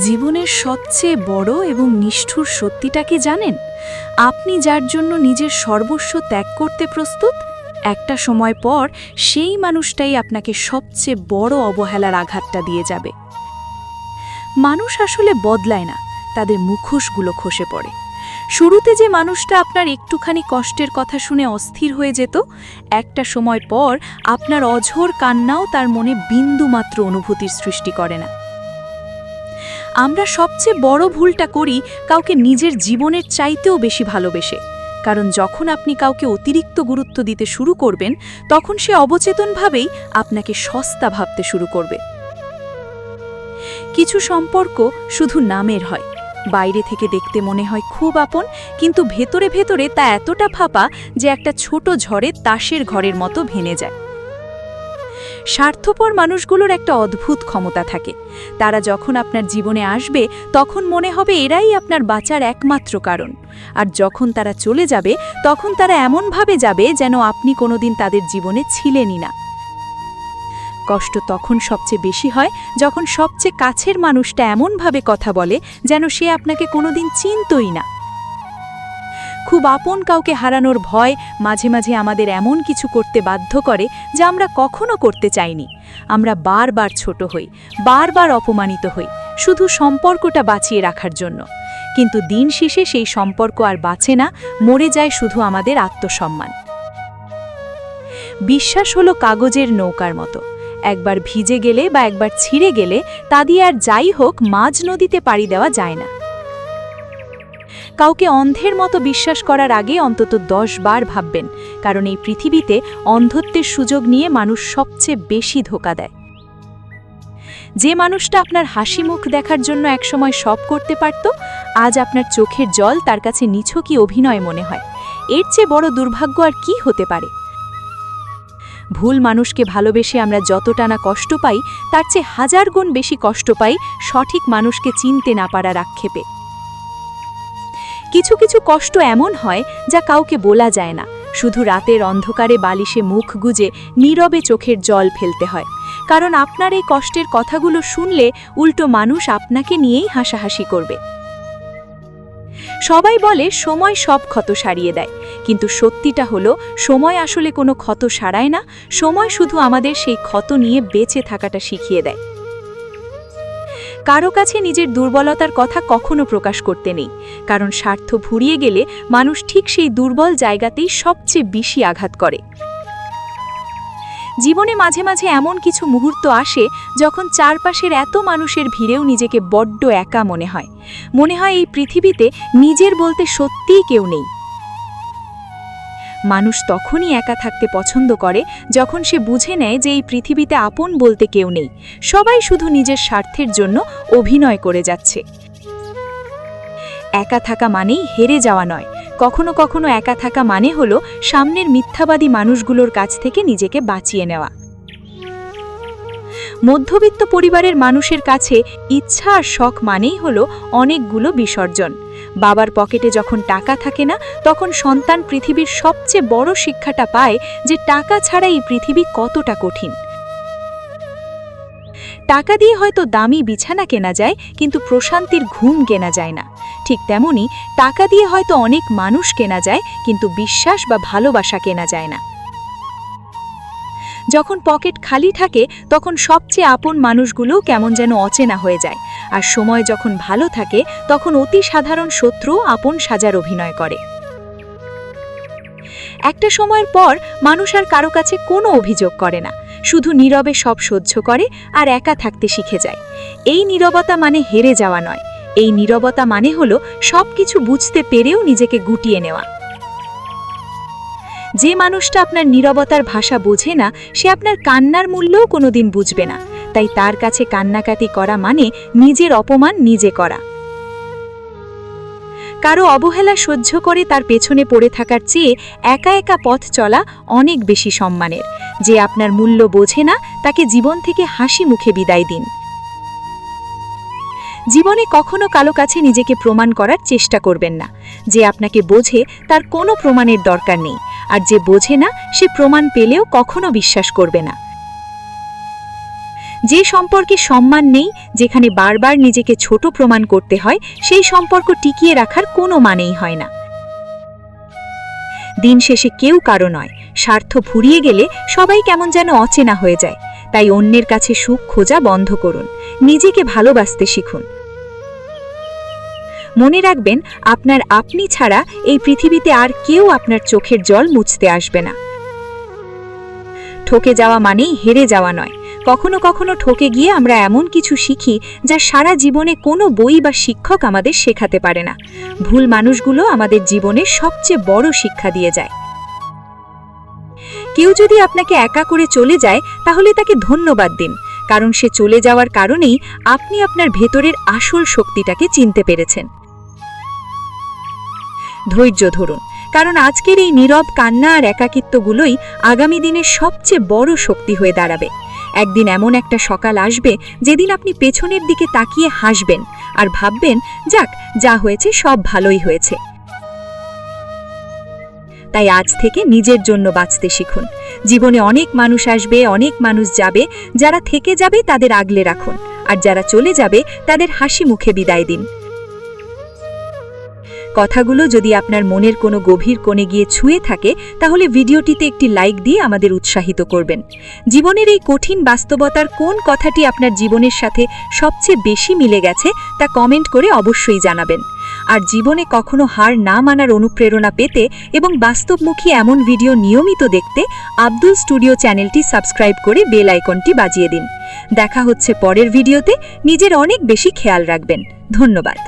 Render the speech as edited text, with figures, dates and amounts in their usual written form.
জীবনের সবচেয়ে বড় এবং নিষ্ঠুর সত্যিটা কি জানেন? আপনি যার জন্য নিজের সর্বস্ব ত্যাগ করতে প্রস্তুত, একটা সময় পর সেই মানুষটাই আপনাকে সবচেয়ে বড় অবহেলার আঘাতটা দিয়ে যাবে। মানুষ আসলে বদলায় না, তাদের মুখোশগুলো খসে পড়ে। শুরুতে যে মানুষটা আপনার একটুখানি কষ্টের কথা শুনে অস্থির হয়ে যেত, একটা সময় পর আপনার অঝোর কান্নাও তার মনে বিন্দুমাত্র অনুভূতির সৃষ্টি করে না। আমরা সবচেয়ে বড় ভুলটা করি কাউকে নিজের জীবনের চাইতেও বেশি ভালোবেসে, কারণ যখন আপনি কাউকে অতিরিক্ত গুরুত্ব দিতে শুরু করবেন, তখন সে অবচেতনভাবেই আপনাকে সস্তা ভাবতে শুরু করবে। কিছু সম্পর্ক শুধু নামের হয়, বাইরে থেকে দেখতে মনে হয় খুব আপন, কিন্তু ভেতরে ভেতরে তা এতটা ফাঁপা যে একটা ছোট ঝড়ে তাসের ঘরের মতো ভেঙে যায়। স্বার্থপর মানুষগুলোর একটা অদ্ভুত ক্ষমতা থাকে। তারা যখন আপনার জীবনে আসবে তখন মনে হবে এরাই আপনার বাঁচার একমাত্র কারণ, আর যখন তারা চলে যাবে তখন তারা এমনভাবে যাবে যেন আপনি কোনোদিন তাদের জীবনে ছিলেনই না। কষ্ট তখন সবচেয়ে বেশি হয় যখন সবচেয়ে কাছের মানুষটা এমনভাবে কথা বলে যেন সে আপনাকে কোনোদিন চিনতই না। খুব আপন কাউকে হারানোর ভয় মাঝে মাঝে আমাদের এমন কিছু করতে বাধ্য করে যা আমরা কখনো করতে চাইনি। আমরা বারবার ছোট হই, বারবার অপমানিত হই, শুধু সম্পর্কটা বাঁচিয়ে রাখার জন্য। কিন্তু দিন শেষে সেই সম্পর্ক আর বাঁচে না, মরে যায় শুধু আমাদের আত্মসম্মান। বিশ্বাস হলো কাগজের নৌকার মতো, একবার ভিজে গেলে বা একবার ছিঁড়ে গেলে তা দিয়ে আর যাই হোক মাঝ নদীতে পাড়ি দেওয়া যায় না। কাউকে অন্ধের মতো বিশ্বাস করার আগে অন্তত 10 বার ভাববেন, কারণ এই পৃথিবীতে অন্ধত্বের সুযোগ নিয়ে মানুষ সবচেয়ে বেশি ধোঁকা দেয়। যে মানুষটা আপনার হাসি মুখ দেখার জন্য একসময় সব করতে পারত, আজ আপনার চোখের জল তার কাছে নিছকই অভিনয় মনে হয়। এর চেয়ে বড় দুর্ভাগ্য আর কি হতে পারে? ভুল মানুষকে ভালোবেসে আমরা যতটা না কষ্ট পাই, তার চেয়ে 1000 গুণ বেশি কষ্ট পাই সঠিক মানুষকে চিনতে না পারার আক্ষেপে। কিছু কিছু কষ্ট এমন হয় যা কাউকে বলা যায় না, শুধু রাতের অন্ধকারে বালিশে মুখ গুজে নীরবে চোখের জল ফেলতে হয়, কারণ আপনার এই কষ্টের কথাগুলো শুনলে উল্টো মানুষ আপনাকে নিয়েই হাসাহাসি করবে। সবাই বলে সময় সব ক্ষত সারিয়ে দেয়, কিন্তু সত্যিটা হলো সময় আসলে কোনো ক্ষত সারায় না, সময় শুধু আমাদের সেই ক্ষত নিয়ে বেঁচে থাকাটা শিখিয়ে দেয়। কারো কাছে নিজের দুর্বলতার কথা কখনো প্রকাশ করতে নেই, কারণ স্বার্থ ফুরিয়ে গেলে মানুষ ঠিক সেই দুর্বল জায়গাতেই সবচেয়ে বেশি আঘাত করে। জীবনে মাঝে মাঝে এমন কিছু মুহূর্ত আসে যখন চারপাশের এত মানুষের ভিড়েও নিজেকে বড্ড একা মনে হয়। মনে হয় এই পৃথিবীতে নিজের বলতে সত্যিই কেউ নেই। মানুষ তখনই একা থাকতে পছন্দ করে যখন সে বুঝে নেয় যে এই পৃথিবীতে আপন বলতে কেউ নেই, সবাই শুধু নিজের স্বার্থের জন্য অভিনয় করে যাচ্ছে। একা থাকা মানেই হেরে যাওয়া নয়, কখনো কখনো একা থাকা মানে হলো সামনের মিথ্যাবাদী মানুষগুলোর কাছ থেকে নিজেকে বাঁচিয়ে নেওয়া। মধ্যবিত্ত পরিবারের মানুষের কাছে ইচ্ছা আর শখ মানেই হলো অনেকগুলো বিসর্জন। বাবার পকেটে যখন টাকা থাকে না, তখন সন্তান পৃথিবীর সবচেয়ে বড় শিক্ষাটা পায় যে টাকা ছাড়া এই পৃথিবী কতটা কঠিন। টাকা দিয়ে হয়তো দামি বিছানা কেনা যায়, কিন্তু প্রশান্তির ঘুম কেনা যায় না। ঠিক তেমনি টাকা দিয়ে হয়তো অনেক মানুষ কেনা যায়, কিন্তু বিশ্বাস বা ভালোবাসা কেনা যায় না। যখন পকেট খালি থাকে তখন সবচেয়ে আপন মানুষগুলো কেমন যেন অচেনা হয়ে যায়, আর সময় যখন ভালো থাকে তখন অতি সাধারণ শত্রু আপন সাজার অভিনয় করে। একটা সময়ের পর মানুষ আর কারো কাছে কোনো অভিযোগ করে না, শুধু নীরবে সব সহ্য করে আর একা থাকতে শিখে যায়। এই নীরবতা মানে হেরে যাওয়া নয়, এই নীরবতা মানে হলো সবকিছু বুঝতে পেরেও নিজেকে গুটিয়ে নেওয়া। যে মানুষটা আপনার নীরবতার ভাষা বোঝে না, সে আপনার কান্নার মূল্যও কোনোদিন বুঝবে না। তাই তার কাছে কান্নাকাটি করা মানে নিজের অপমান নিজে করা। কারো অবহেলা সহ্য করে তার পেছনে পড়ে থাকার চেয়ে একা একা পথ চলা অনেক বেশি সম্মানের। যে আপনার মূল্য বোঝে না, তাকে জীবন থেকে হাসি মুখে বিদায় দিন। জীবনে কখনো কারো কাছে নিজেকে প্রমাণ করার চেষ্টা করবেন না। যে আপনাকে বোঝে তার কোনো প্রমাণের দরকার নেই, আর যে বোঝে না সে প্রমাণ পেলেও কখনো বিশ্বাস করবে না। যে সম্পর্কে সম্মান নেই, যেখানে বারবার নিজেকে ছোট প্রমাণ করতে হয়, সেই সম্পর্ক টিকিয়ে রাখার কোনো মানেই হয় না। দিন শেষে কেউ কারো নয়, স্বার্থ ফুরিয়ে গেলে সবাই কেমন যেন অচেনা হয়ে যায়। তাই অন্যের কাছে সুখ খোঁজা বন্ধ করুন, নিজেকে ভালোবাসতে শিখুন। মনে রাখবেন, আপনার আপনি ছাড়া এই পৃথিবীতে আর কেউ আপনার চোখের জল মুছতে আসবে না। ঠকে যাওয়া মানেই হেরে যাওয়া নয়। কখনো কখনো ঠকে গিয়ে আমরা এমন কিছু শিখি যা সারা জীবনে কোনো বই বা শিক্ষক আমাদের শেখাতে পারে না। ভুল মানুষগুলো আমাদের জীবনের সবচেয়ে বড় শিক্ষা দিয়ে যায়। কেউ যদি আপনাকে একা করে চলে যায়, তাহলে তাকে ধন্যবাদ দিন, কারণ সে চলে যাওয়ার কারণেই আপনি আপনার ভেতরের আসল শক্তিটাকে চিনতে পেরেছেন। ধৈর্য ধরুন, কারণ আজকের এই নীরব কান্না আর একাকিত্বগুলোই আগামী দিনের সবচেয়ে বড় শক্তি হয়ে দাঁড়াবে। একদিন এমন একটা সকাল আসবে যেদিন আপনি পেছনের দিকে তাকিয়ে হাসবেন আর ভাববেন, যাক, যা হয়েছে সব ভালোই হয়েছে। তাই আজ থেকে নিজের জন্য বাঁচতে শিখুন। জীবনে অনেক মানুষ আসবে, অনেক মানুষ যাবে। যারা থেকে যাবে তাদের আগলে রাখুন, আর যারা চলে যাবে তাদের হাসি মুখে বিদায় দিন। কথাগুলো যদি আপনার মনের কোনো গভীর কোণে গিয়ে ছুঁয়ে থাকে, তাহলে ভিডিওটিতে একটি লাইক দিয়ে আমাদের উৎসাহিত করবেন। জীবনের এই কঠিন বাস্তবতার কোন কথাটি আপনার জীবনের সাথে সবচেয়ে বেশি মিলে গেছে তা কমেন্ট করে অবশ্যই জানাবেন। আর জীবনে কখনো হার না মানার অনুপ্রেরণা পেতে এবং বাস্তবমুখী এমন ভিডিও নিয়মিত দেখতে আব্দুল স্টুডিও চ্যানেলটি সাবস্ক্রাইব করে বেল আইকনটি বাজিয়ে দিন। দেখা হচ্ছে পরের ভিডিওতে। নিজের অনেক বেশি খেয়াল রাখবেন। ধন্যবাদ।